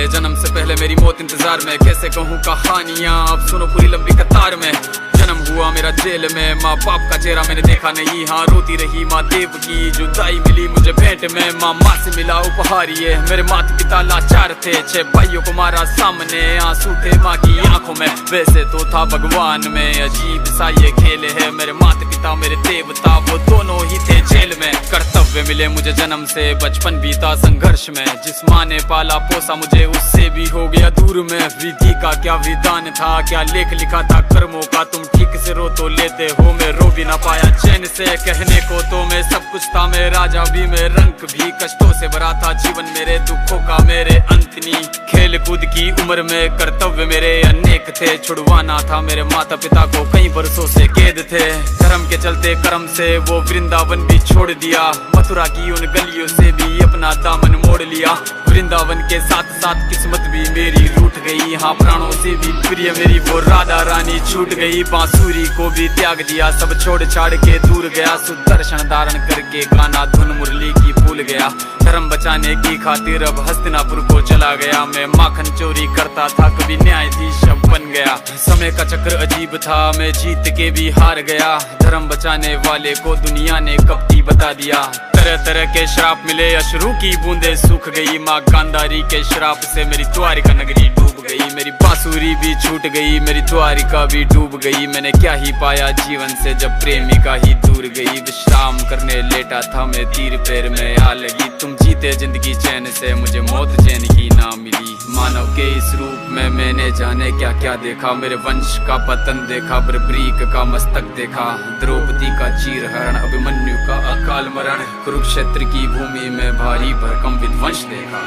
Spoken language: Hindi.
मेरे जन्म से पहले मेरी मौत इंतजार में, कैसे कहूँ कहानियाँ अब सुनो पूरी लंबी कतार में। जन्म हुआ मेरा जेल में, माँ बाप का चेहरा मैंने देखा नहीं, हाँ रोती रही माँ देव की। जुदाई मिली मुझे भेंट में, माँ से मिला उपहार ये। मेरे माता पिता लाचार थे, 6 भाइयों को मारा सामने, आंसू थे माँ की आंखों में। वैसे तो था भगवान में, अजीब सा ये खेल है। मेरे माता पिता मेरे देवता वो दोनों ही थे जेल में। कर्तव्य मिले मुझे जन्म से, बचपन बीता संघर्ष में। जिस माँ ने पाला पोसा मुझे उससे भी हो गया दूर में। विधि का क्या विधान था, क्या लेख लिखा था कर्मों का, तुम ठीक से रो तो लेते हो, मैं रो भी ना पाया चैन से। कहने को तो मैं सब कुछ था, मैं राजा भी, मैं रंग भी, कष्टों से भरा था जीवन मेरे, दुखों का मेरे अंत नहीं। खेल कूद की उम्र में कर्तव्य मेरे अनेक थे, छुड़वाना था मेरे माता पिता को कई बरसों से कैद थे। धर्म के चलते कर्म से वो वृंदावन भी छोड़ दिया, मथुरा की उन गलियों से भी अपना दामन मोड़ लिया। वृंदावन के साथ साथ किस्मत भी मेरी रूठ गई, हाँ प्राणों से भी प्रिय मेरी वो राधा रानी छूट गई। बांसुरी को भी त्याग दिया, सब छोड़ छाड़ के दूर गया, सुदर्शन धारण करके गाना धुन मुरली की भूल गया। धर्म बचाने की खातिर अब हस्तिनापुर को चला गया, मैं माखन चोरी करता था कभी न्यायाधीश अब बन गया। समय का चक्र अजीब था, मैं जीत के भी हार गया, धर्म बचाने वाले को दुनिया ने कपटी बता दिया। तरह तरह के श्राप मिले, अश्रु की बूंदे सूख गई, माँ गांधारी के श्राप से मेरी द्वारिका नगरी डूब गई। मेरी बांसुरी भी छूट गई, मेरी द्वारिका भी डूब गई। मैंने क्या ही पाया जीवन से जब प्रेमिका ही दूर गई। विश्राम करने लेटा था मैं, तीर पैर में आ लगी, तुम जीते जिंदगी चैन से, मुझे मौत चैन की ना मिली। मानव के इस रूप में मैंने जाने क्या क्या देखा, मेरे वंश का पतन देखा, बर्बरीक का मस्तक देखा, द्रौपदी का चीरहरण, अभिमन्यु का अकाल मरण, कुरुक्षेत्र की भूमि में भारी भरकम विध्वंस देखा।